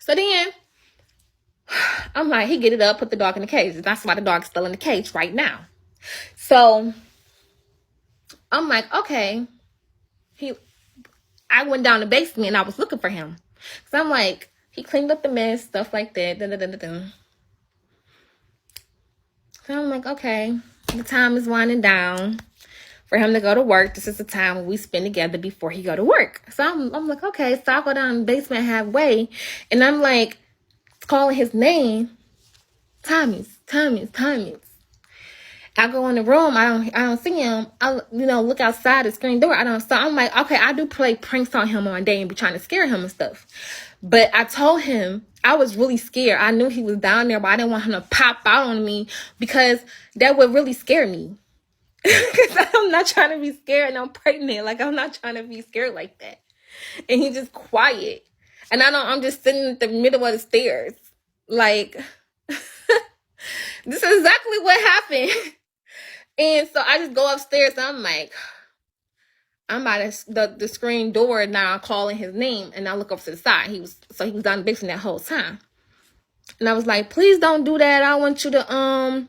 So then I'm like, he get it up, put the dog in the cage. That's why the dog's still in the cage right now. So I'm like, okay. I went down the basement and I was looking for him. So I'm like, he cleaned up the mess, stuff like that. So I'm like, okay, the time is winding down for him to go to work. This is the time we spend together before he go to work. So I'm like, okay. So I go down the basement halfway and I'm like calling his name. Tommy's. I go in the room, I don't see him. I look outside the screen door. I don't. So I'm like, okay, I do play pranks on him one day and be trying to scare him and stuff. But I told him I was really scared. I knew he was down there, but I didn't want him to pop out on me because that would really scare me. Because I'm not trying to be scared and I'm pregnant. Like, I'm not trying to be scared like that. And he's just quiet. And I'm just sitting in the middle of the stairs. Like, this is exactly what happened. And so I just go upstairs and I'm like, I'm by the screen door now calling his name. And I look up to the side. He was down the basement that whole time. And I was like, please don't do that. I want you to,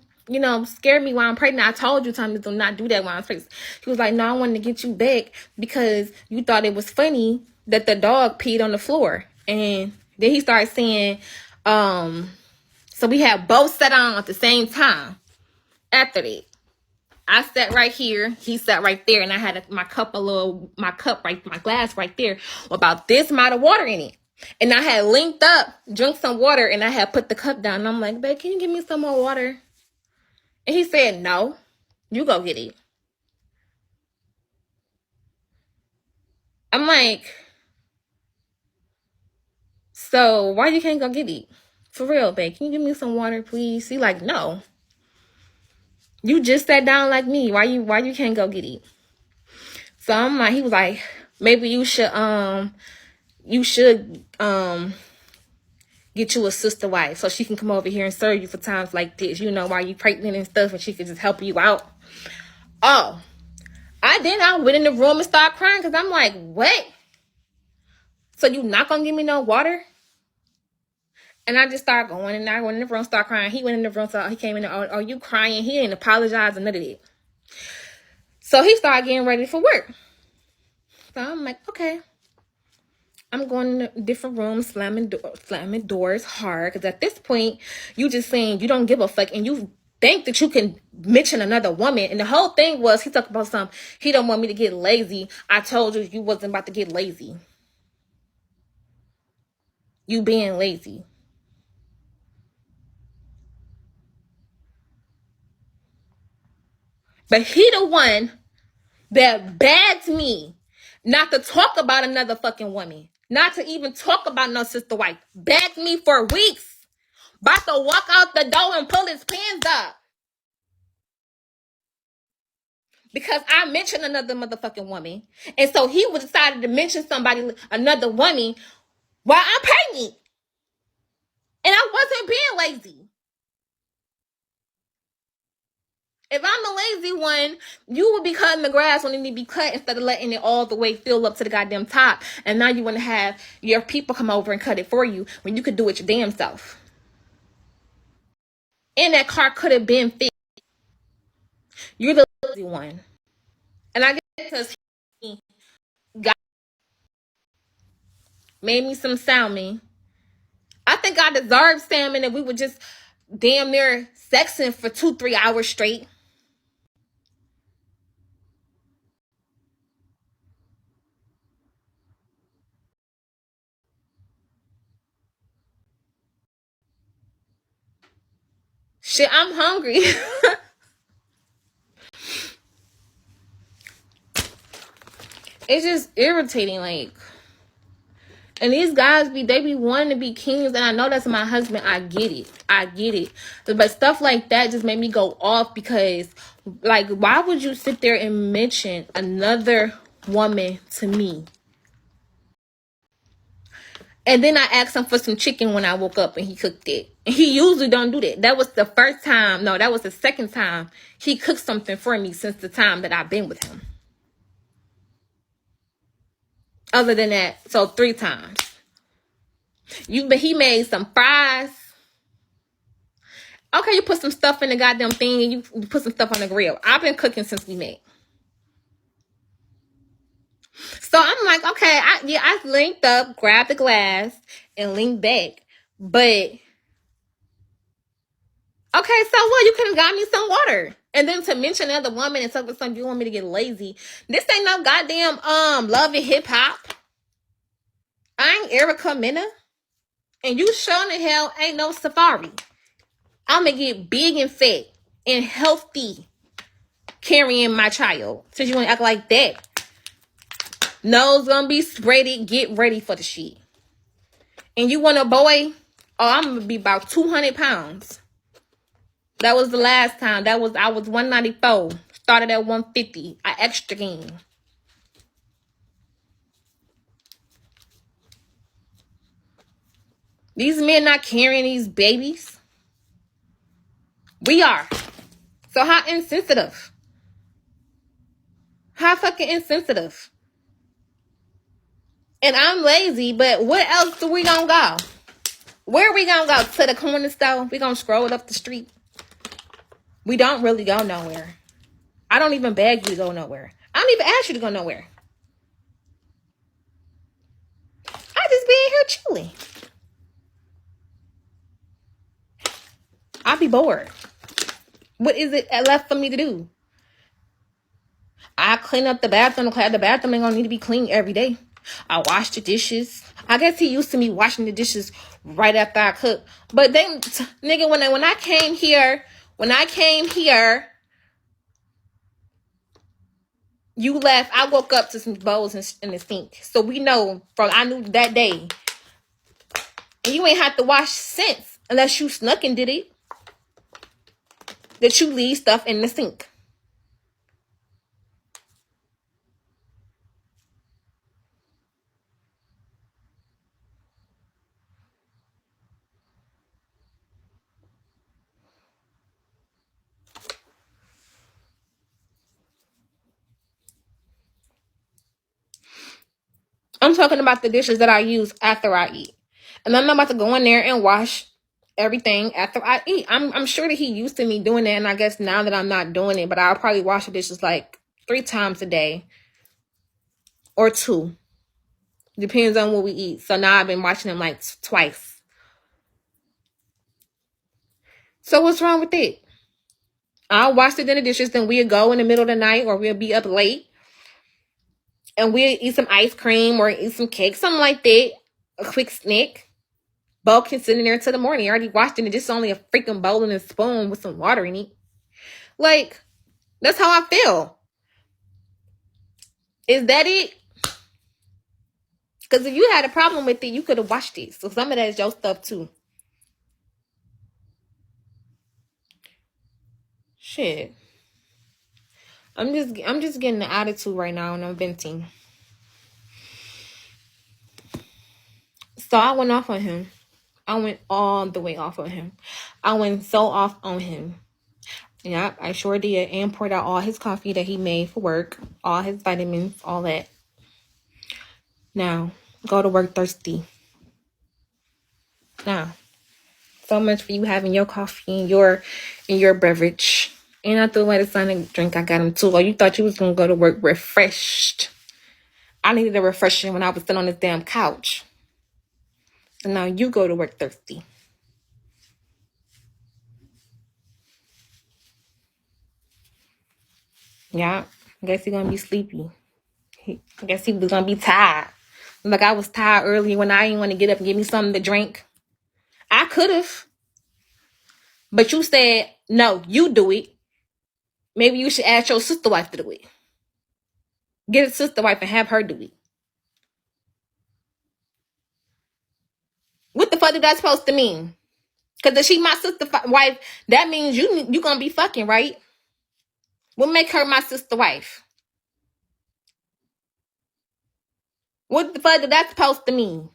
scare me while I'm pregnant. I told you, Tommy, do not do that while I'm pregnant. He was like, no, I wanted to get you back because you thought it was funny that the dog peed on the floor. And then he started saying, so we had both sat on at the same time. After that, I sat right here, he sat right there, and I had my glass right there with about this amount of water in it. And I had linked up, drunk some water, and I had put the cup down. And I'm like, babe, can you give me some more water? And he said, no, you go get it. I'm like, so why you can't go get it? For real, babe, can you give me some water, please? He like, no. You just sat down like me. Why you can't go get it? So I'm like, he was like, maybe you should get you a sister wife so she can come over here and serve you for times like this, while you pregnant and stuff, and she can just help you out. Oh, I went in the room and started crying because I'm like, what? So you not gonna give me no water? And I just started going, and I went in the room, started crying. He went in the room, so he came in there, are you crying? He didn't apologize or none of that. So he started getting ready for work. So I'm like, okay. I'm going in different rooms, slamming doors hard. Because at this point, you just saying you don't give a fuck. And you think that you can mention another woman. And the whole thing was, he talked about something. He don't want me to get lazy. I told you wasn't about to get lazy. You being lazy. But he the one that begged me not to talk about another fucking woman. Not to even talk about no sister wife. Begged me for weeks. About to walk out the door and pull his pants up. Because I mentioned another motherfucking woman. And so he decided to mention another woman while I'm pregnant. And I wasn't being lazy. If I'm the lazy one, you would be cutting the grass when it need to be cut instead of letting it all the way fill up to the goddamn top. And now you want to have your people come over and cut it for you when you could do it your damn self. And that car could have been fixed. You're the lazy one. And I guess because he made me some salmon. I think I deserved salmon and we were just damn near sexing for 2-3 hours straight. Shit, I'm hungry. It's just irritating, like. And these guys they be wanting to be kings, and I know that's my husband. I get it. But stuff like that just made me go off because, like, why would you sit there and mention another woman to me? And then I asked him for some chicken when I woke up and he cooked it. And he usually don't do that. That was the first time. No, that was the second time he cooked something for me since the time that I've been with him. Other than that, so 3 times. But he made some fries. Okay, you put some stuff in the goddamn thing and you put some stuff on the grill. I've been cooking since we met. So I'm like, okay, I linked up, grabbed the glass, and linked back. But okay, so what? You could have got me some water. And then to mention another woman and talk about something, you want me to get lazy. This ain't no goddamn Love and Hip Hop. I ain't Erica Mena. And you sure the hell ain't no Safari. I'm gonna get big and fat and healthy carrying my child. Since you wanna act like that. Nose gonna be spreaded. Get ready for the shit. And you want a boy? Oh, I'm gonna be about 200 pounds. That was the last time. I was 194. Started at 150. I extra gained. These men not carrying these babies. We are. So how insensitive? How fucking insensitive? And I'm lazy, but where else do we gonna go? Where we gonna go? To the corner store? We gonna scroll up the street? We don't really go nowhere. I don't even beg you to go nowhere. I don't even ask you to go nowhere. I just be in here chilling. I be bored. What is it left for me to do? I clean up the bathroom. The bathroom ain't gonna need to be clean every day. I wash the dishes. I guess he used to me washing the dishes right after I cook. But then, nigga, when I came here, you left. I woke up to some bowls in the sink. So we know I knew that day. And you ain't have to wash since, unless you snuck and did it. That you leave stuff in the sink. I'm talking about the dishes that I use after I eat. And I'm not about to go in there and wash everything after I eat. I'm sure that he used to me doing that, and I guess now that I'm not doing it, but I'll probably wash the dishes like 3 times a day. Or 2. Depends on what we eat. So now I've been washing them like twice. So what's wrong with it? I'll wash the dinner dishes, then we'll go in the middle of the night, or we'll be up late. And we'll eat some ice cream or eat some cake, something like that. A quick snack. Bowl can sit in there until the morning. I already washed it. And just only a freaking bowl and a spoon with some water in it. Like, that's how I feel. Is that it? Because if you had a problem with it, you could have washed it. So some of that is your stuff too. Shit. I'm just getting the attitude right now and I'm venting. So I went off on him. I went all the way off on him. I went so off on him. Yeah, I sure did. And poured out all his coffee that he made for work. All his vitamins, all that. Now, go to work thirsty. Now, so much for you having your coffee and your beverage. And I threw away the Sonic drink. I got him too. Oh, you thought you was going to go to work refreshed. I needed a refresher when I was sitting on this damn couch. So now you go to work thirsty. Yeah, I guess he's going to be sleepy. I guess he was going to be tired. Like I was tired earlier when I didn't want to get up and give me something to drink. I could have. But you said, no, you do it. Maybe you should ask your sister wife to do it. Get a sister wife and have her do it. What the fuck is that supposed to mean? Because if she my sister wife, that means you gonna be fucking, right? What make her my sister wife? What the fuck is that supposed to mean?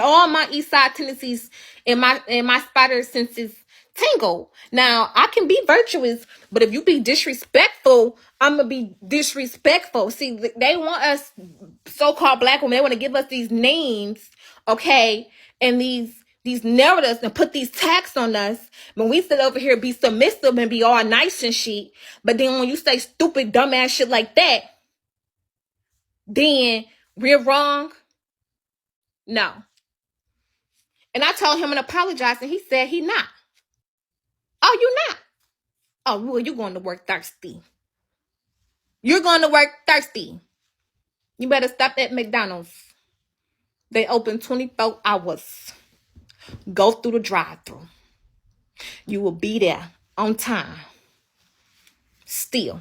All my east side tendencies and my spider senses tingle. Now, I can be virtuous, but if you be disrespectful, I'm going to be disrespectful. See, they want us, so-called black women, they want to give us these names, okay, and these narratives and put these tags on us. When we sit over here, be submissive and be all nice and shit, but then when you say stupid, dumbass shit like that, then we're wrong. No. And I told him and apologized, and he said he not. Oh, you not? Oh, well, you're going to work thirsty. You're going to work thirsty. You better stop at McDonald's. They open 24 hours. Go through the drive-thru. You will be there on time. Still.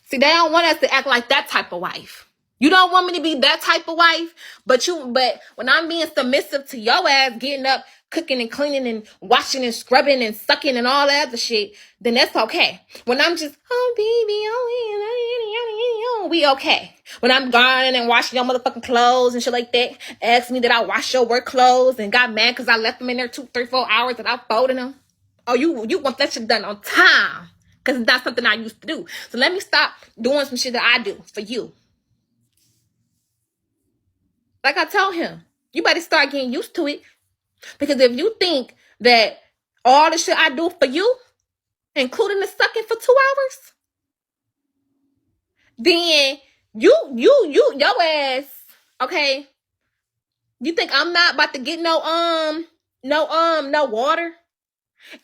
See, they don't want us to act like that type of wife. You don't want me to be that type of wife, but when I'm being submissive to your ass, getting up, cooking and cleaning and washing and scrubbing and sucking and all that other shit, then that's okay. When I'm just, oh baby, oh, we okay. When I'm gardening and washing your motherfucking clothes and shit like that, ask me that I wash your work clothes and got mad because I left them in there 2, 3, 4 hours that I folded them. Oh, you want that shit done on time. Because that's something I used to do. So let me stop doing some shit that I do for you. Like I told him, you better start getting used to it. Because if you think that all the shit I do for you, including the sucking for 2 hours, then your ass, okay? You think I'm not about to get no water?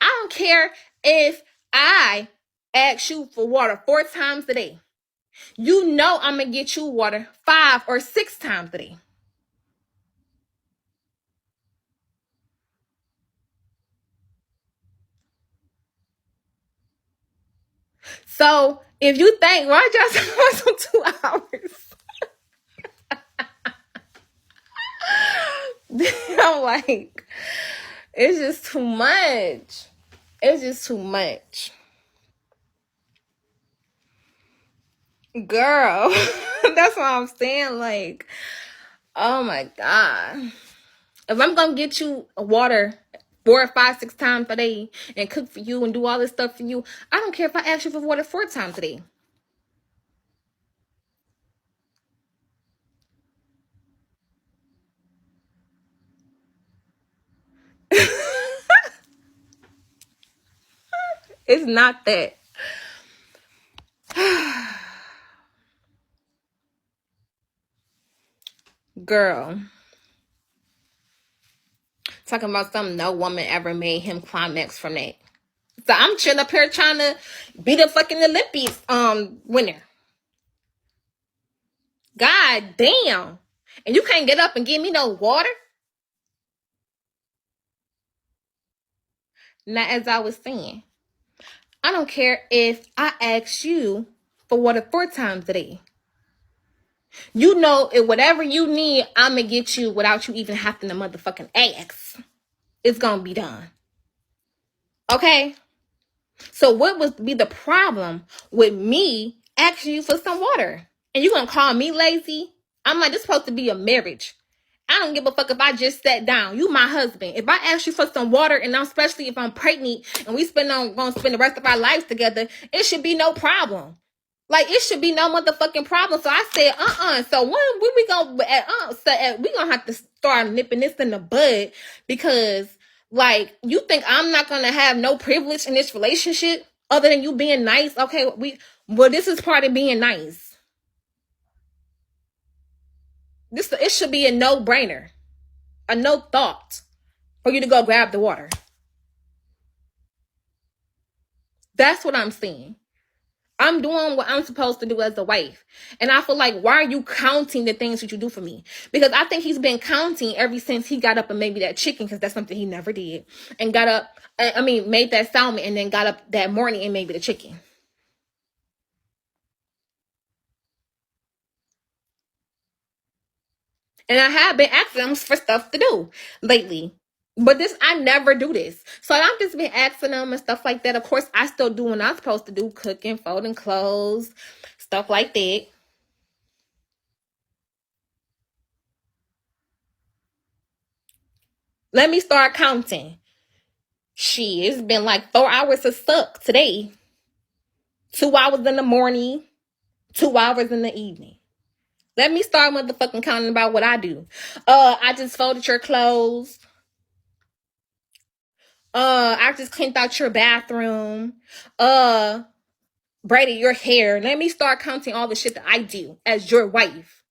I don't care if I ask you for water 4 times a day. You know I'm going to get you water 5 or 6 times a day. So if you think, why just some 2 hours? I'm like, it's just too much. It's just too much. Girl, that's what I'm saying. Like, oh my God. If I'm going to get you water 4 or 5, 6 times a day and cook for you and do all this stuff for you, I don't care if I ask you for water 4 times a day. It's not that. Girl. Talking about something no woman ever made him climax from that. So I'm chilling up here trying to be the fucking Olympics winner. God damn. And you can't get up and give me no water? Now, as I was saying, I don't care if I ask you for water 4 times a day. You know, if whatever you need, I'm going to get you without you even having to motherfucking ask. It's going to be done. Okay? So what would be the problem with me asking you for some water? And you going to call me lazy? I'm like, this is supposed to be a marriage. I don't give a fuck if I just sat down. You my husband. If I ask you for some water, and especially if I'm pregnant and we gonna spend the rest of our lives together, it should be no problem. Like, it should be no motherfucking problem. So I said, So when we gonna we gonna have to start nipping this in the bud, because like, you think I'm not gonna have no privilege in this relationship other than you being nice? Okay, this is part of being nice. It should be a no-brainer, a no thought for you to go grab the water. That's what I'm saying. I'm doing what I'm supposed to do as a wife. And I feel like, why are you counting the things that you do for me? Because I think he's been counting ever since he got up and made me that chicken, because that's something he never did. And got up, made that salmon and then got up that morning and made me the chicken. And I have been asking him for stuff to do lately. But I never do this. So I've just been asking them and stuff like that. Of course, I still do what I'm supposed to do, cooking, folding clothes, stuff like that. Let me start counting. Shit, it's been like 4 hours of suck today. 2 hours in the morning, 2 hours in the evening. Let me start motherfucking counting about what I do. I just folded your clothes. I just cleaned out your bathroom. Braided your hair. Let me start counting all the shit that I do as your wife.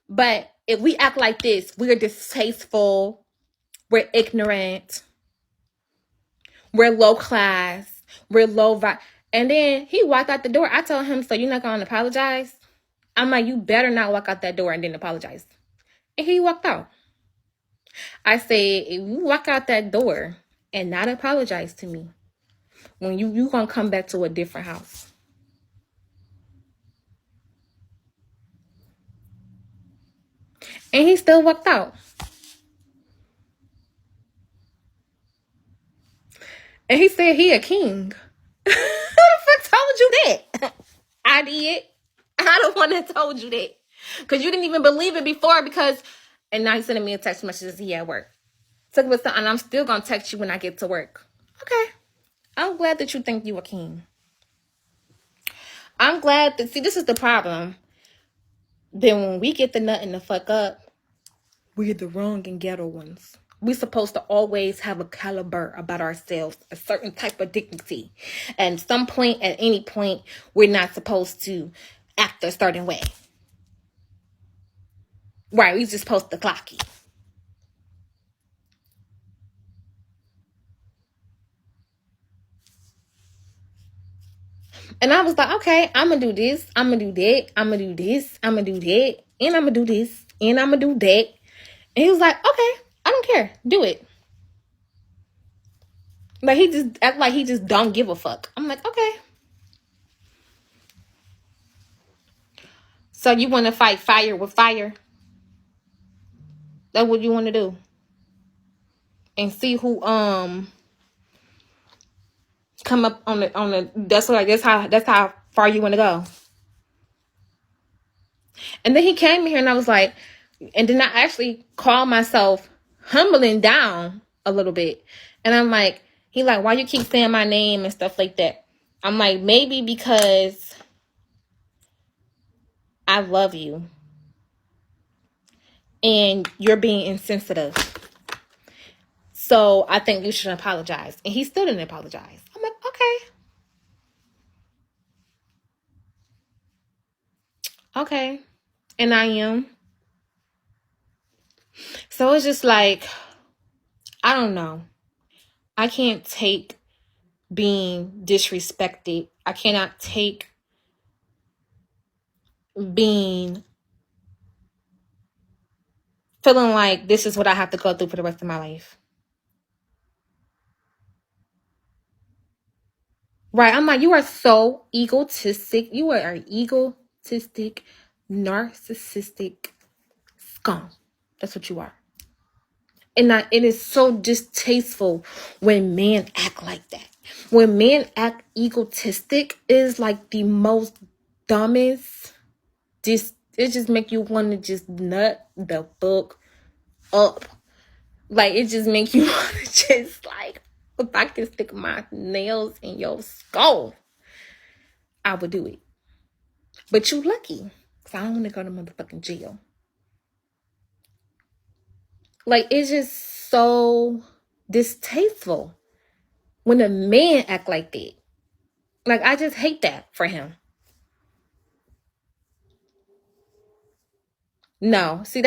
But if we act like this, we're distasteful, we're ignorant, we're low class, we're low vibe. And then he walked out the door. I told him, so you're not going to apologize? I'm like, you better not walk out that door and then apologize. And he walked out. I said, if you walk out that door and not apologize to me, when you gonna come back to a different house. And he still walked out. And he said he a king. Who the fuck told you that? I did. I the one that told you that. Because you didn't even believe it before and now he's sending me a text message. He at work. Took me and I'm still going to text you when I get to work. Okay. I'm glad that you think you a king. I'm glad that, see, this is the problem. Then when we get the nut and the fuck up, we're the wrong and ghetto ones. We're supposed to always have a caliber about ourselves, a certain type of dignity. And some point, at any point, we're not supposed to act a certain way. Right, we're just supposed to clock it. And I was like, okay, I'm going to do this. I'm going to do that. I'm going to do this. I'm going to do that. And I'm going to do this. And I'm going to do that. And he was like, okay, I don't care. Do it. Like, he just act like he just don't give a fuck. I'm like, okay. So you want to fight fire with fire? That's what you want to do? And see who come up on the that's how far you want to go. And then he came here and I was like, and then I actually called myself humbling down a little bit. And I'm like, he like, why you keep saying my name and stuff like that? I'm like, maybe because I love you and you're being insensitive. So I think you should apologize. And he still didn't apologize. I'm like, okay. Okay. And I am. So it's just like, I don't know. I can't take being disrespected. I cannot take being feeling like this is what I have to go through for the rest of my life. Right. I'm like, you are so egotistic. You are an egotistic, narcissistic scum. That's what you are. And it is so distasteful when men act like that. When men act egotistic, it is like the most dumbest. It just make you want to just nut the fuck up. Like, it just make you want to just like, if I can stick my nails in your skull, I would do it. But you lucky, because I don't want to go to motherfucking jail. Like, it's just so distasteful when a man act like that. Like, I just hate that for him. No. See,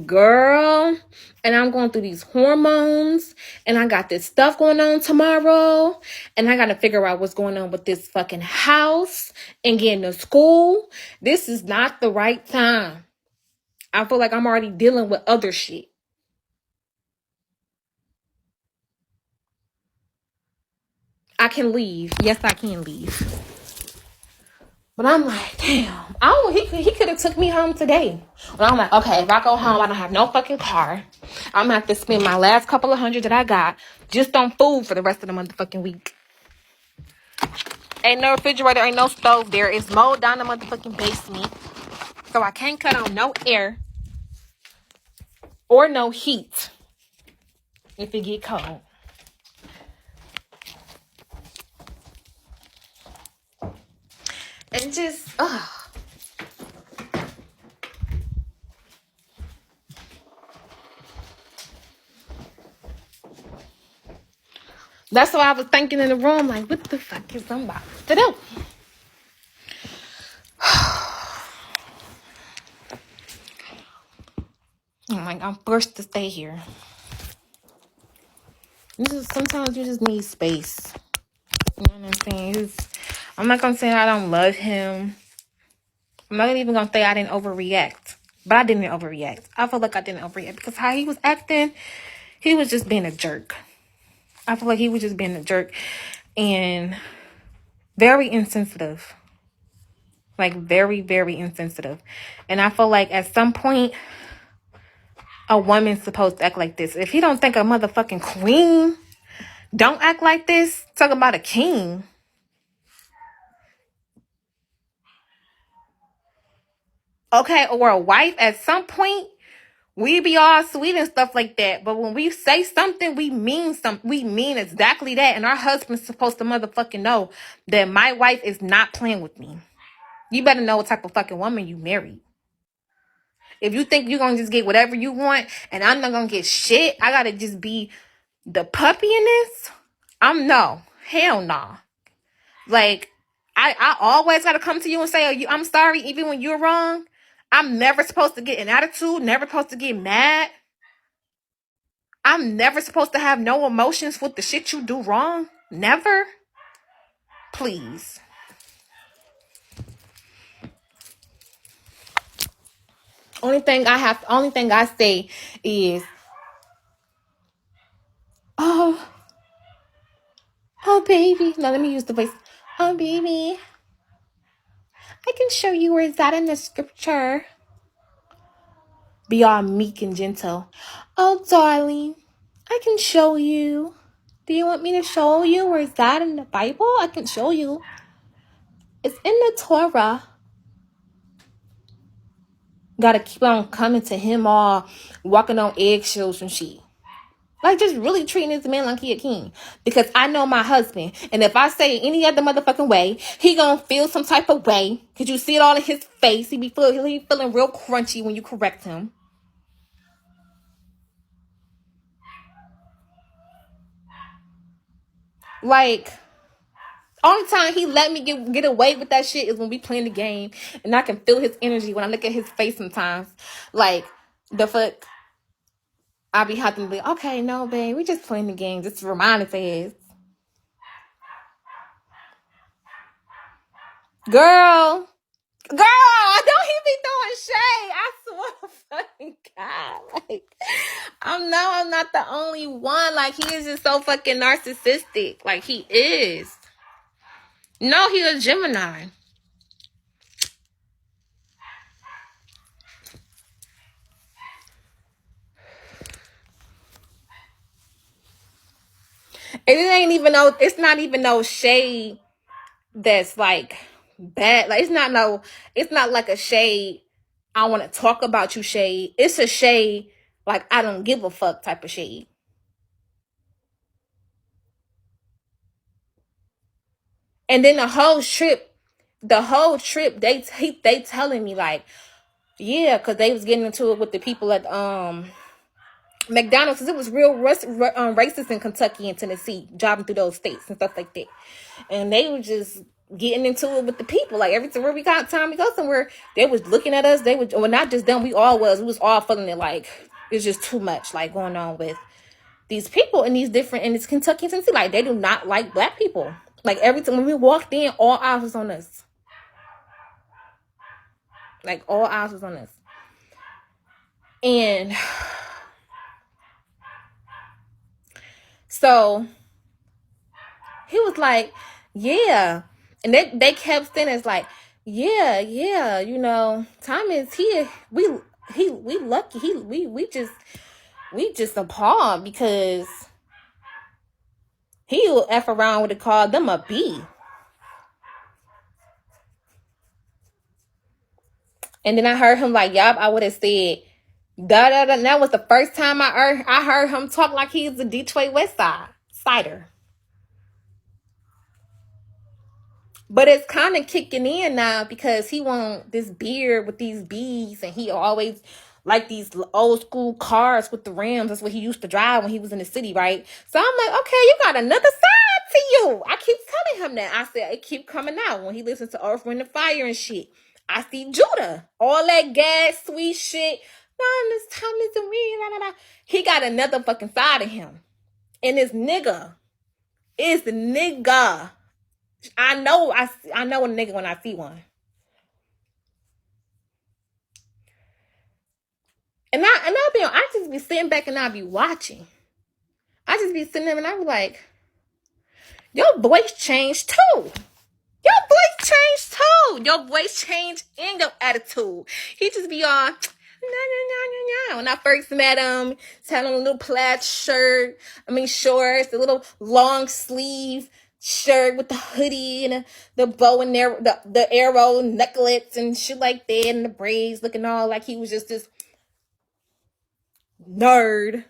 girl, and I'm going through these hormones, and I got this stuff going on tomorrow, and I got to figure out what's going on with this fucking house and getting to school. This is not the right time. I feel like I'm already dealing with other shit. I can leave. Yes, I can leave. But I'm like, damn. He could have took me home today. But I'm like, okay, if I go home, I don't have no fucking car. I'm gonna have to spend my last couple of $100 that I got just on food for the rest of the motherfucking week. Ain't no refrigerator, ain't no stove there. It's mold down the motherfucking basement. So I can't cut on no air or no heat if it get cold. And just, that's what I was thinking in the room. Like, what the fuck is I'm about to do? I'm like, I'm forced to stay here. Sometimes you just need space. You know what I'm saying? I'm not going to say I don't love him. I'm not even going to say I didn't overreact. But I didn't overreact. I feel like I didn't overreact. Because how he was acting, he was just being a jerk. I feel like he was just being a jerk. And very insensitive. Like, very, very insensitive. And I feel like at some point, a woman's supposed to act like this. If he don't think a motherfucking queen don't act like this, talk about a king. Okay, or a wife, at some point, we be all sweet and stuff like that. But when we say something, we mean something. We mean exactly that. And our husband's supposed to motherfucking know that my wife is not playing with me. You better know what type of fucking woman you married. If you think you're going to just get whatever you want and I'm not going to get shit, I got to just be the puppy in this? No. Hell nah. Like, I always got to come to you and say, I'm sorry, even when you're wrong. I'm never supposed to get an attitude, never supposed to get mad. I'm never supposed to have no emotions with the shit you do wrong. Never. Please. Only thing I say is, oh baby. Now let me use the voice. Oh baby, I can show you where it's at in the scripture. Be all meek and gentle. Oh darling, I can show you. Do you want me to show you where it's at in the Bible? I can show you. It's in the Torah. Gotta keep on coming to him all walking on eggshells and shit. Like, just really treating this man like he a king. Because I know my husband. And if I say any other motherfucking way, he gonna feel some type of way. Because you see it all in his face. He feeling real crunchy when you correct him. Like, only time he let me get away with that shit is when we playing the game. And I can feel his energy when I look at his face sometimes. Like, the fuck. I be having to be, okay, no, babe, we just playing the game. Just remind his ass. Girl, don't he be throwing shade? I swear to fucking God. Like, I'm not the only one. Like, he is just so fucking narcissistic. Like, he is. No, he a Gemini. And it's not even no shade that's like bad. Like, it's not like a shade, I want to talk about you shade. It's a shade like I don't give a fuck type of shade. And then the whole trip, they telling me like, yeah, because they was getting into it with the people at McDonald's, because it was real racist in Kentucky and Tennessee, driving through those states and stuff like that. And they were just getting into it with the people. Like, everywhere we got time to go somewhere, they was looking at us. Well, not just them, we was all feeling it like it's just too much like going on with these people in this Kentucky and Tennessee. Like, they do not like black people. Like, every time when we walked in, all eyes was on us. Like, all eyes was on us. And so he was like, yeah. And they kept saying it's like, yeah, you know, Tom is here. We lucky. We just appalled because he will F around with it, call them a B. And then I heard him like, yup, I would have said, da da da. And that was the first time I heard him talk like he's a Detroit West Side Sider. But it's kind of kicking in now because he want this beard with these beads, and he always like these old school cars with the rims. That's what he used to drive when he was in the city, right? So I'm like, okay, you got another side to you. I keep telling him that. I said it keep coming out when he listens to Earth, Wind, and Fire and shit. I see Judah, all that gas, sweet shit. No, this time is the real. He got another fucking side of him, and this nigga is the nigga. I know a nigga when I see one. And I just be sitting back and I be watching. I just be sitting there and I be like, your voice changed too. Your voice changed too. Your voice changed and your attitude. He just be all, no. When I first met him, he's had on a little plaid shirt. Shorts, the little long sleeve shirt with the hoodie and the bow and the arrow necklace and shit like that, and the braids, looking all like he was just this nerd.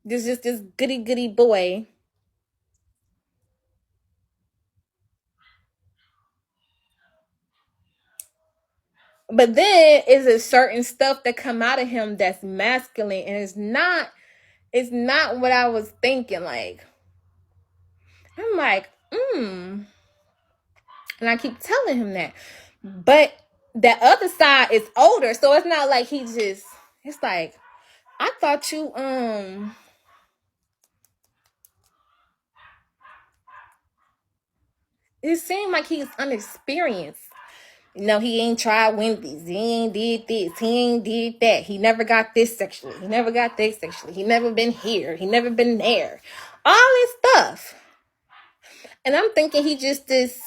Just this goody boy. But then is a certain stuff that come out of him that's masculine, and it's not what I was thinking. Like, I'm like, and I keep telling him that. But that other side is older, so it's not like he just, it's like, I thought you it seemed like he's unexperienced. He ain't tried Wendy's. He ain't did this. He ain't did that. He never got this sexually. He never got that sexually. He never been here. He never been there. All this stuff. And I'm thinking he just this,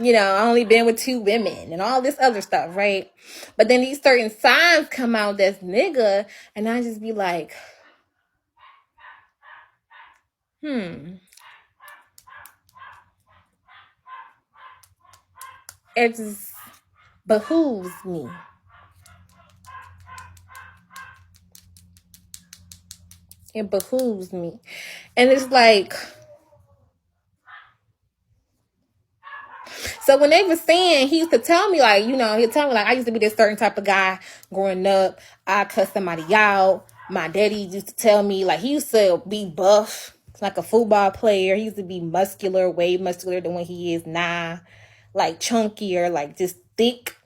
only been with 2 women and all this other stuff, right? But then these certain signs come out that's nigga, and I just be like, it just behooves me. It behooves me. And it's like, so when they were saying, he used to tell me like, he'd tell me like, I used to be this certain type of guy growing up. I cuss somebody out. My daddy used to tell me like, he used to be buff, like a football player. He used to be muscular, way muscular than what he is now. Like chunkier, like just thick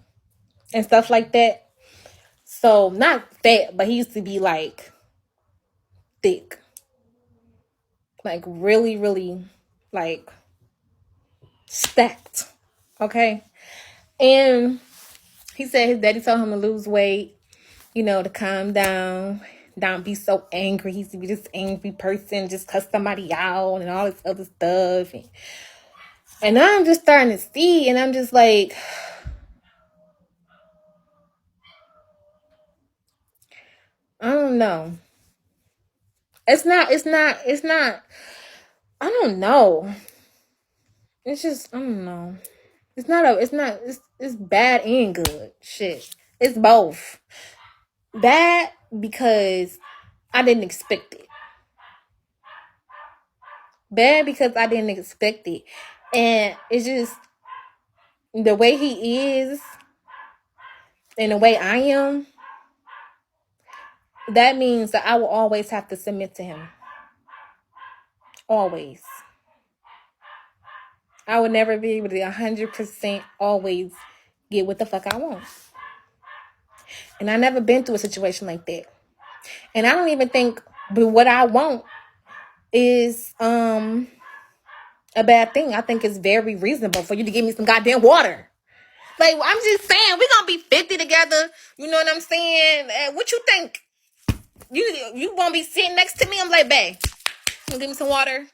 and stuff like that. So not fat, but he used to be like thick. Like really, really like stacked. Okay. And he said his daddy told him to lose weight, to calm down, don't be so angry. He used to be this angry person, just cuss somebody out and all this other stuff. And I'm just starting to see, and I'm just like, I don't know. It's not, I don't know. It's just, I don't know. It's bad and good. Shit. It's both. Bad because I didn't expect it. Bad because I didn't expect it. And it's just the way he is and the way I am, that means that I will always have to submit to him. Always. I would never be able to 100% always get what the fuck I want. And I never been through a situation like that. And I don't even think what I want is a bad thing. I think it's very reasonable for you to give me some goddamn water. Like, I'm just saying, we're gonna be 50 together. You know what I'm saying? What you think? You gonna be sitting next to me? I'm like, babe, you gonna give me some water?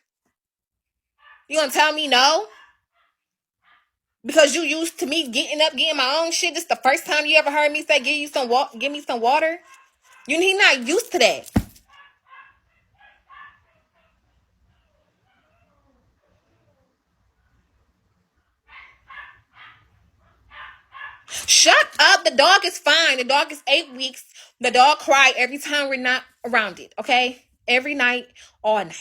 You gonna tell me no? Because you used to me getting up, getting my own shit. This the first time you ever heard me say, give me some water? He not used to that. Shut up. The dog is fine. The dog is 8 weeks. The dog cry every time we're not around it, okay? Every night, all night.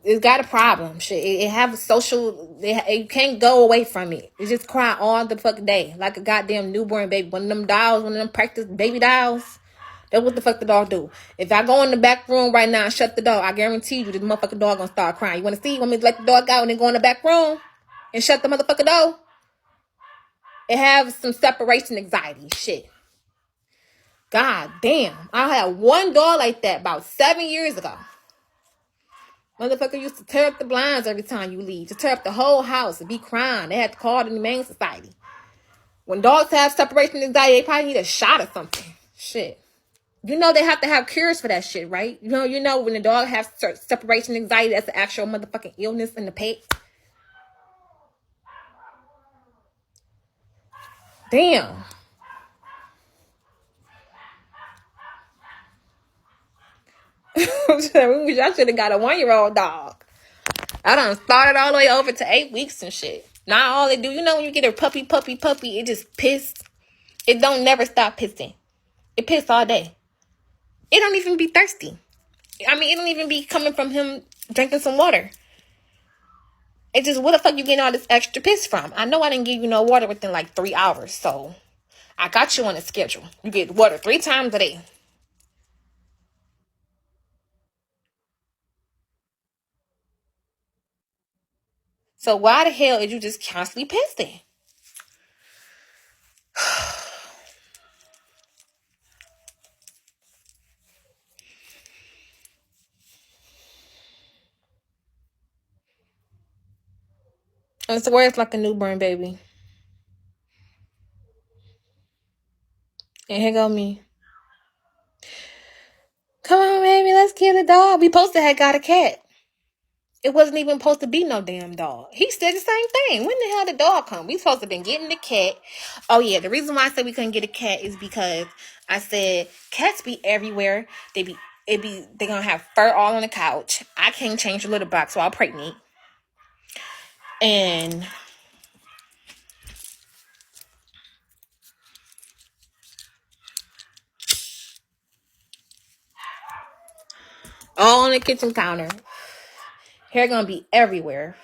It's got a problem. Shit, it have a social. You can't go away from it. It just cry all the fucking day like a goddamn newborn baby. One of them dolls, one of them practice baby dolls. That's what the fuck the dog do. If I go in the back room right now and shut the door, I guarantee you this motherfucking dog gonna start crying. You wanna see? You want me to let the dog out and then go in the back room and shut the motherfucking door? It have some separation anxiety. Shit. God damn. I had one dog like that about 7 years ago. Motherfucker used to tear up the blinds every time you leave. To tear up the whole house and be crying. They had to call the Humane Society. When dogs have separation anxiety, they probably need a shot or something. Shit. You know they have to have cures for that shit, right? You know when the dog has separation anxiety, that's the actual motherfucking illness in the pet. Damn. I should have got a 1-year-old dog. I done started all the way over to 8 weeks and shit. Now all they do, you know when you get a puppy, it just piss. It don't never stop pissing. It piss all day. It don't even be thirsty. I mean, it don't even be coming from him drinking some water. It just, where the fuck you getting all this extra piss from? I know I didn't give you no water within like 3 hours, so I got you on a schedule. You get water 3 times a day. So why the hell is you just constantly pissing? And so where it's like a newborn baby. And here go me. Come on, baby, let's get a dog. We supposed to have got a cat. It wasn't even supposed to be no damn dog. He said the same thing. When the hell did the dog come? We supposed to been getting the cat. Oh yeah, the reason why I said we couldn't get a cat is because I said cats be everywhere. They gonna have fur all on the couch. I can't change the litter box, so I'll pregnant. And all on the kitchen counter. Hair gonna be everywhere.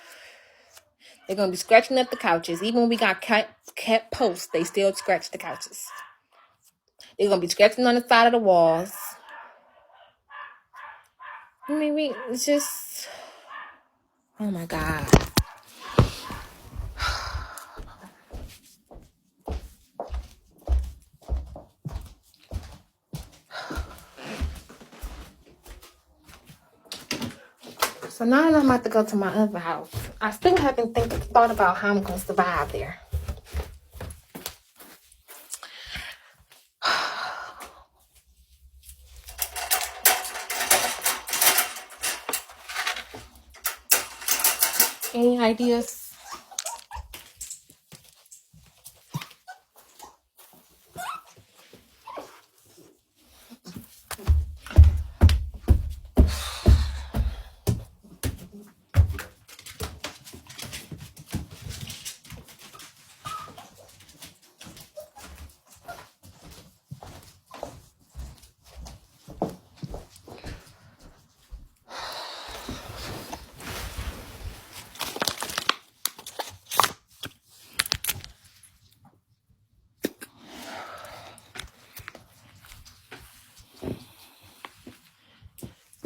They're gonna be scratching up the couches. Even when we got cat posts, they still scratch the couches. They're gonna be scratching on the side of the walls. I mean, it's just, oh my God. So now that I'm about to go to my other house, I still haven't thought about how I'm gonna survive there. Any ideas?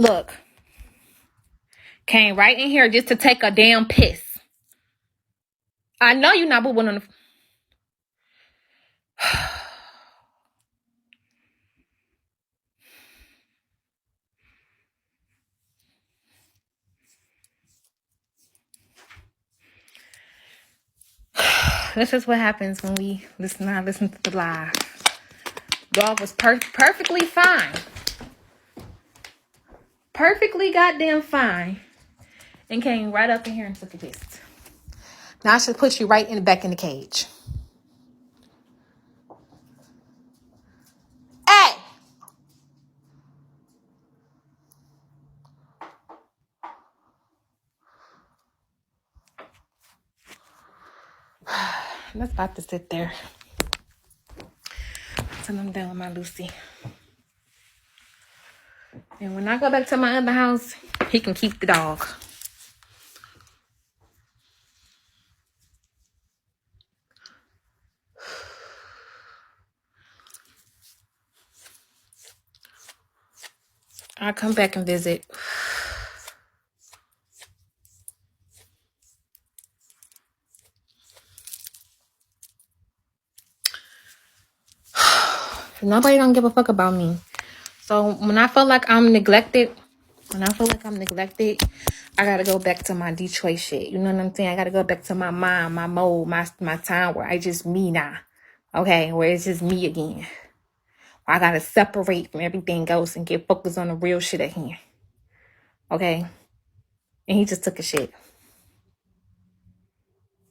Look, came right in here just to take a damn piss. I know you're not moving on the. This is what happens when we listen to the live. Dog was perfectly fine. Perfectly goddamn fine. And came right up in here and took a piss. Now I should put you right back in the cage. Hey! That's about to sit there until I'm done with my Lucy. And when I go back to my other house, he can keep the dog. I'll come back and visit. Nobody don't give a fuck about me. So when I feel like I'm neglected, I gotta go back to my Detroit shit. You know what I'm saying? I gotta go back to my mind, my mode, my time where I just me now. Okay, where it's just me again. I gotta separate from everything else and get focused on the real shit at hand. Okay? And he just took a shit.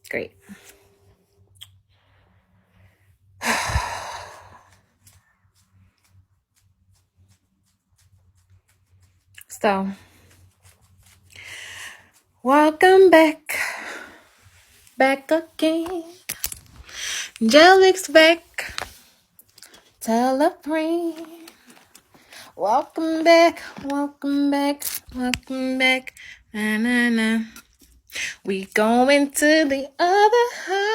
Great. So, welcome back. Back again. Angelic's back. Tell a friend. Welcome back. Welcome back. Welcome back. Na na na. We going to the other house.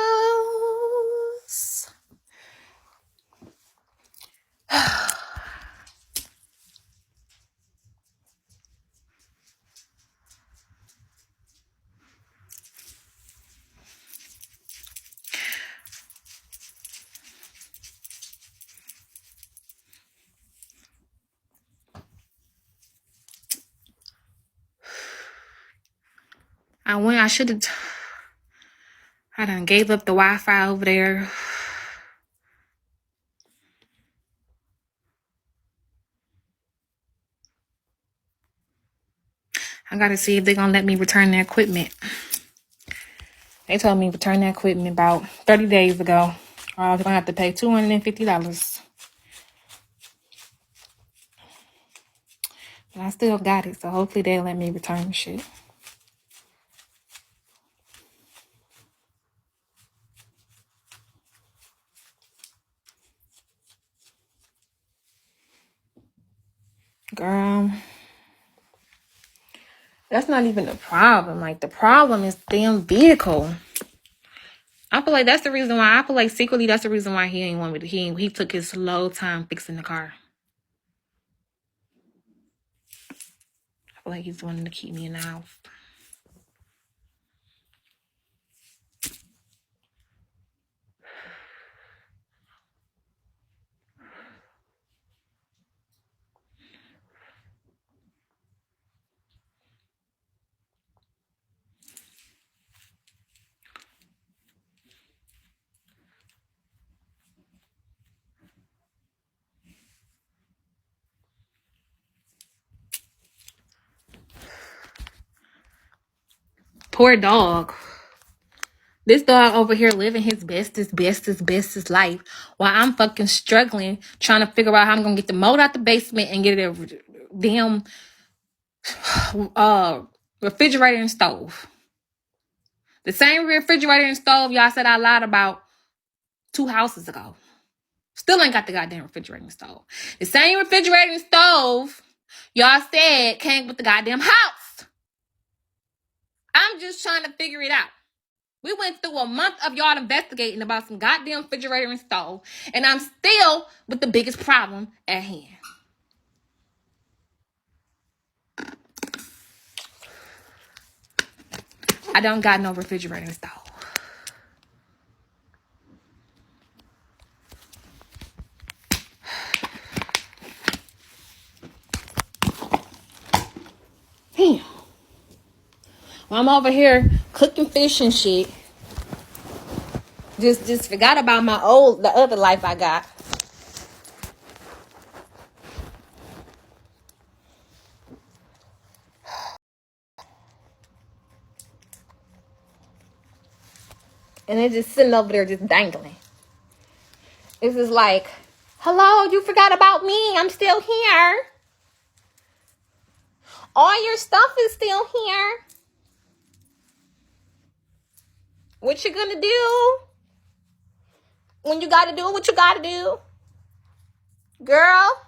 I done gave up the Wi-Fi over there. I gotta see if they're gonna let me return the equipment. They told me to return that equipment about 30 days ago. Or I was gonna have to pay $250. But I still got it, so hopefully they'll let me return the shit. Girl, that's not even the problem. Like, the problem is the damn vehicle. I feel like that's the reason why. I feel like secretly that's the reason why he ain't want me to. He took his slow time fixing the car. I feel like he's wanting to keep me in the house. Poor dog. This dog over here living his bestest life while I'm fucking struggling trying to figure out how I'm gonna get the mold out the basement and get a damn refrigerator and stove. The same refrigerator and stove y'all said I lied about 2 houses ago. Still ain't got the goddamn refrigerator and stove. The same refrigerator and stove y'all said came with the goddamn house. I'm just trying to figure it out. We went through a month of y'all investigating about some goddamn refrigerator and stove, and I'm still with the biggest problem at hand. I don't got no refrigerator and stove. Damn. Well, I'm over here cooking fish and shit. Just forgot about the other life I got. And it's just sitting over there just dangling. It's just like, hello, you forgot about me. I'm still here. All your stuff is still here. What you gonna do? when you gotta do what you gotta do. Girl.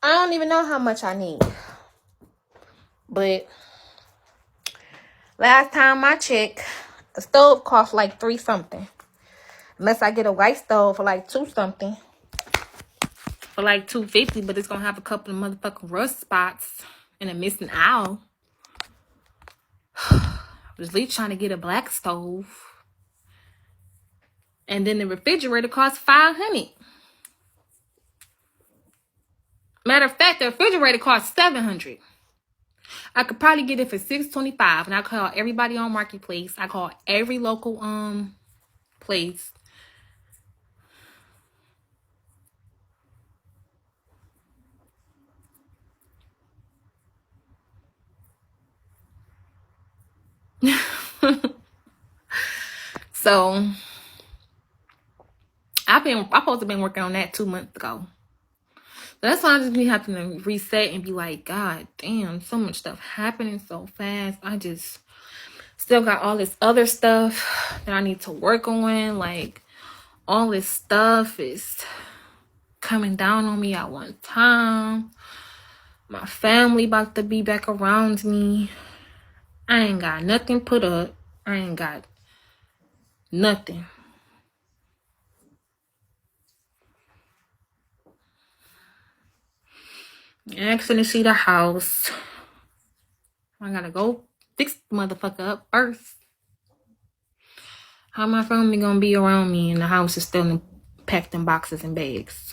I don't even know how much I need. But last time I checked, the stove cost like $3 something. Unless I get a white stove for like $2 something. For like $2.50, but it's gonna have a couple of motherfucking rust spots and a missing owl. I was at least trying to get a black stove. And then the refrigerator costs $500. Matter of fact, the refrigerator costs $700. I could probably get it for $625, and I call everybody on Marketplace. I call every local place. So I supposed to been working on that 2 months ago. That's why I just be having to reset and be like, God damn, so much stuff happening so fast. I just still got all this other stuff that I need to work on. Like, all this stuff is coming down on me at one time. My family about to be back around me. I ain't got nothing put up. I ain't got nothing. Asking to see the house. I gotta go fix the motherfucker up first. How my family gonna be around me and the house is still packed in boxes and bags?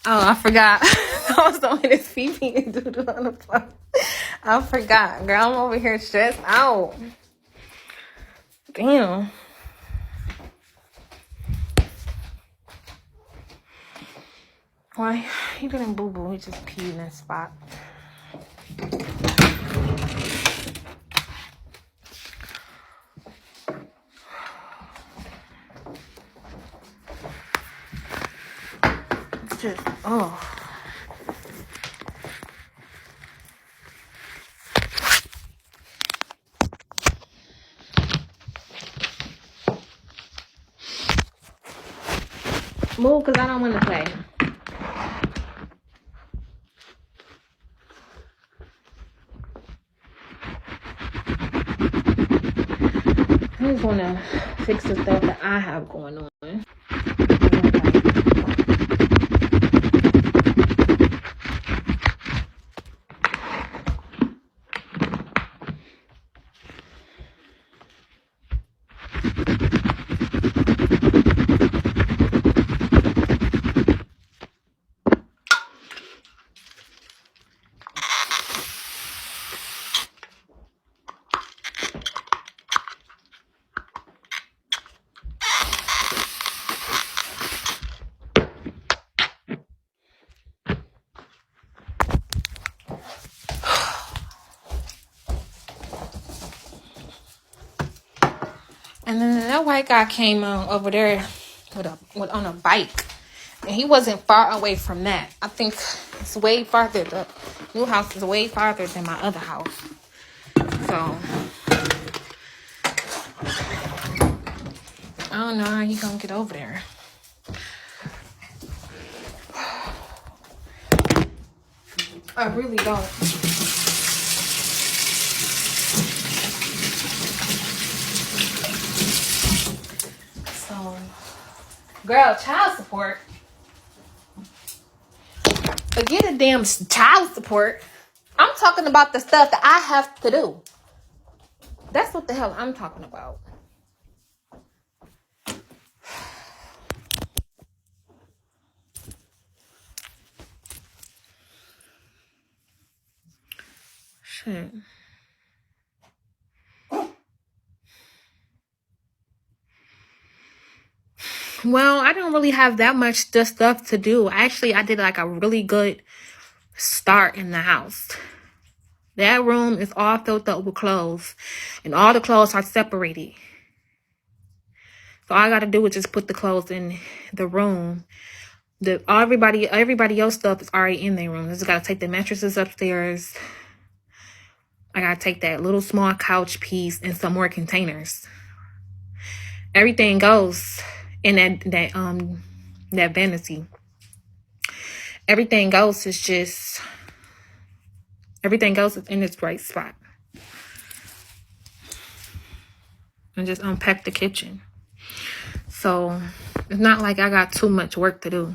Oh, I forgot. I was doing this pee and doodle on the phone. I forgot. Girl, I'm over here stressed out. Damn. Why? He didn't boo-boo. He just peed in that spot. It's just, oh. Move, because I don't want to play. I just want to fix the stuff that I have going on. And then that white guy came over there on a bike. And he wasn't far away from that. I think it's way farther. The new house is way farther than my other house. So, I don't know how he gonna get over there. I really don't. So, girl, child support. Forget a damn child support. I'm talking about the stuff that I have to do. That's what the hell I'm talking about. Shit. Well, I don't really have that much just stuff to do. Actually, I did like a really good start in the house. That room is all filled up with clothes, and all the clothes are separated. So all I gotta do is just put the clothes in the room. Everybody else stuff is already in their room. I just gotta take the mattresses upstairs. I gotta take that little small couch piece and some more containers. Everything goes in that vanity. Everything else is in its right spot. And just unpack the kitchen. So it's not like I got too much work to do.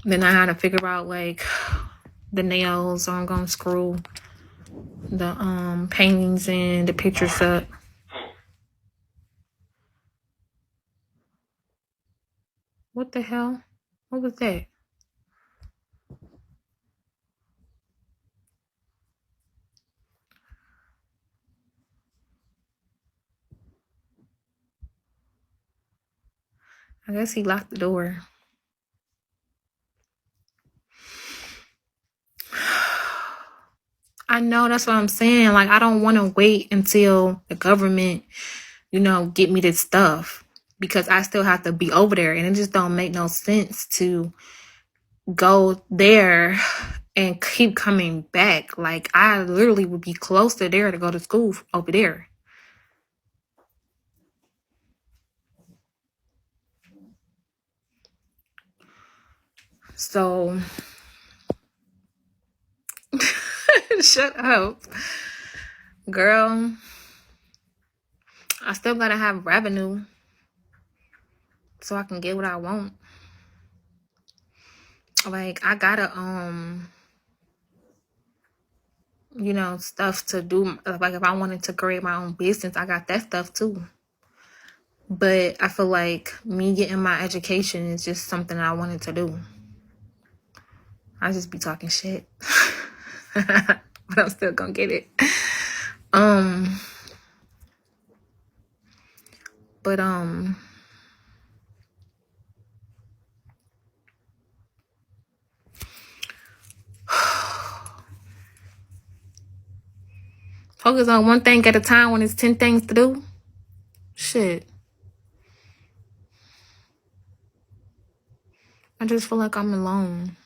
Then I had to figure out like the nails I'm gonna screw, the paintings in, the pictures up. What the hell? What was that? I guess he locked the door. I know, that's what I'm saying. Like, I don't want to wait until the government, get me this stuff, because I still have to be over there, and it just don't make no sense to go there and keep coming back. Like, I literally would be closer there to go to school over there. So shut up, girl. I still gotta have revenue so I can get what I want. Like, I gotta stuff to do. Like, if I wanted to create my own business, I got that stuff too. But I feel like me getting my education is just something I wanted to do. I just be talking shit. But I'm still gonna get it. Focus on one thing at a time when it's 10 things to do. Shit. I just feel like I'm alone.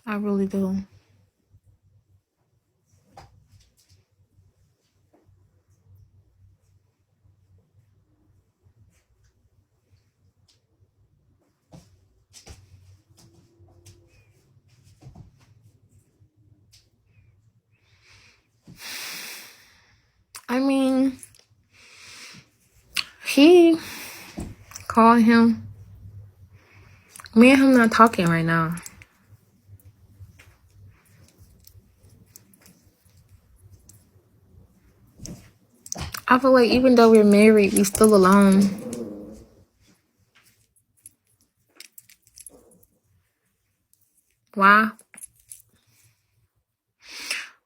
I really do. I mean, he called him. Me and him not talking right now. I feel like even though we're married, we still alone. Why?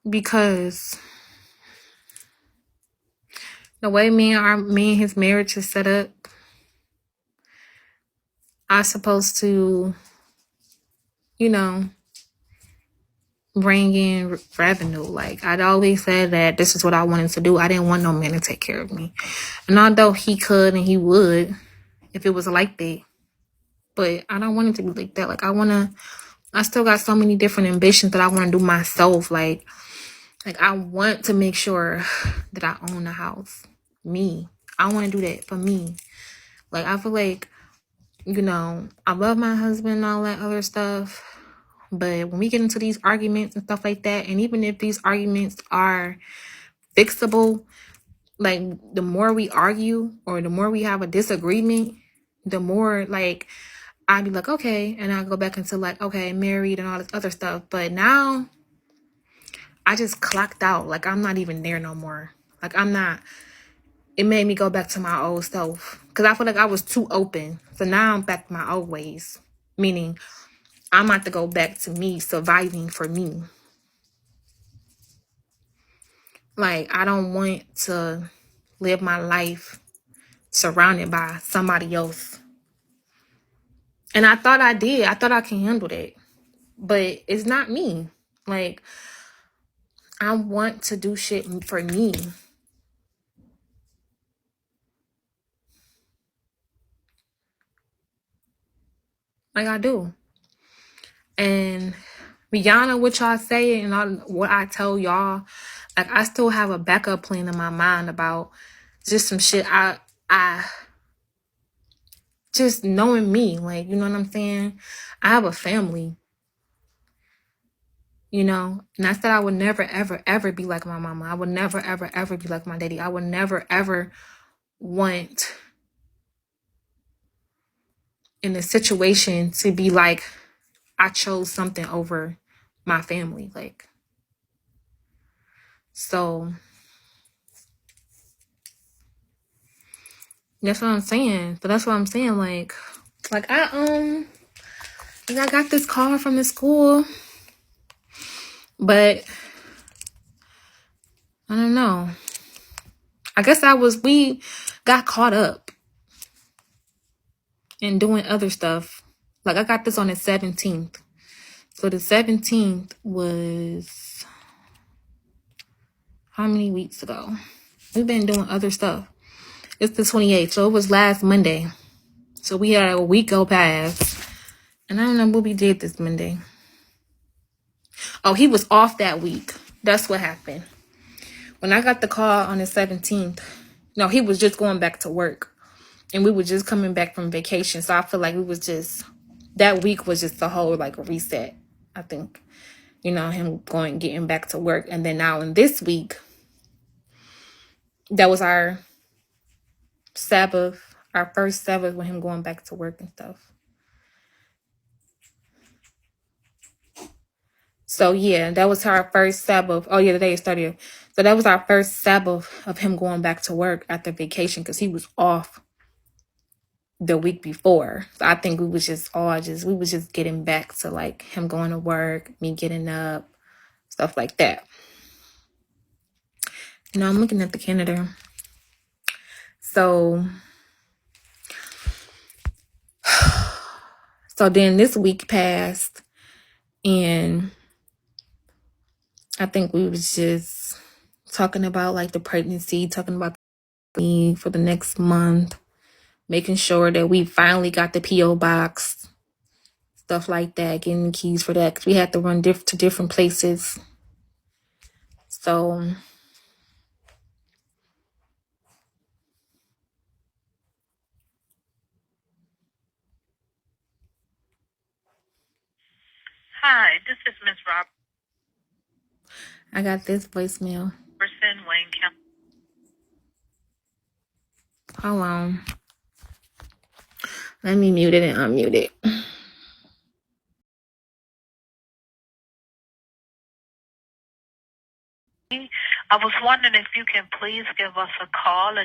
Because the way me and his marriage is set up, I'm supposed to, bring in revenue. Like, I'd always said that this is what I wanted to do. I didn't want no man to take care of me. And although he could and he would, if it was like that, but I don't want it to be like that. Like, I still got so many different ambitions that I want to do myself. Like I want to make sure that I own a house. Me. I want to do that for me. Like, I feel like, I love my husband and all that other stuff. But when we get into these arguments and stuff like that, and even if these arguments are fixable, like, the more we argue or the more we have a disagreement, the more, like, I'd be like, okay, and I'll go back into, like, okay, married and all this other stuff. But now I just clocked out. Like, I'm not even there no more. Like, I'm not. It made me go back to my old self, because I feel like I was too open. So now I'm back to my old ways, meaning I'm about to go back to me surviving for me. Like, I don't want to live my life surrounded by somebody else. And I thought I did. I thought I can handle that. But it's not me. Like, I want to do shit for me. Like I do. And beyond what y'all say and all, what I tell y'all, like I still have a backup plan in my mind about just some shit I just knowing me, like, you know what I'm saying? I have a family, you know, and I said I would never, ever, ever be like my mama. I would never, ever, ever be like my daddy. I would never, ever want in a situation to be like, I chose something over my family. Like, so that's what I'm saying. So that's what I'm saying. Like I got this call from the school, but I don't know. I guess we got caught up in doing other stuff. Like I got this on the 17th. So the 17th was how many weeks ago? We've been doing other stuff. It's the 28th. So it was last Monday. So we had a week go past. And I don't know what we did this Monday. Oh, he was off that week. That's what happened. When I got the call on the 17th, no, he was just going back to work. And we were just coming back from vacation. So I feel like that week was just a whole like a reset, I think. You know, him getting back to work. And then now in this week, that was our Sabbath, our first Sabbath with him going back to work and stuff. So yeah, that was our first Sabbath. Oh yeah, the day is 30th. So that was our first Sabbath of him going back to work after vacation because he was off the week before. So I think we was just getting back to like him going to work, me getting up, stuff like that. You know, I'm looking at the calendar. So then this week passed and I think we was just talking about like the pregnancy, talking about me for the next month, making sure that we finally got the P.O. box, stuff like that, getting the keys for that because we had to run to different places. So Hi, this is Miss I got this voicemail. Robertson, Wayne County. Hold on. Let me mute it and unmute it. I was wondering if you can please give us a call.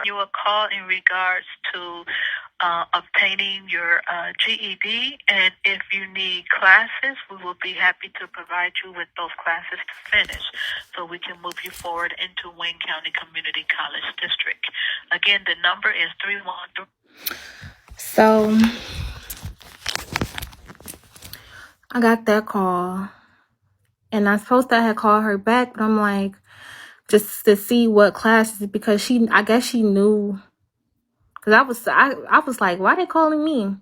You a call in regards to obtaining your GED, and if you need classes, we will be happy to provide you with those classes to finish so we can move you forward into Wayne County Community College District. Again, the number is 313. So I got that call and I supposed to have called her back, but I'm like, just to see what classes, because I guess she knew, because I was like, why they calling me?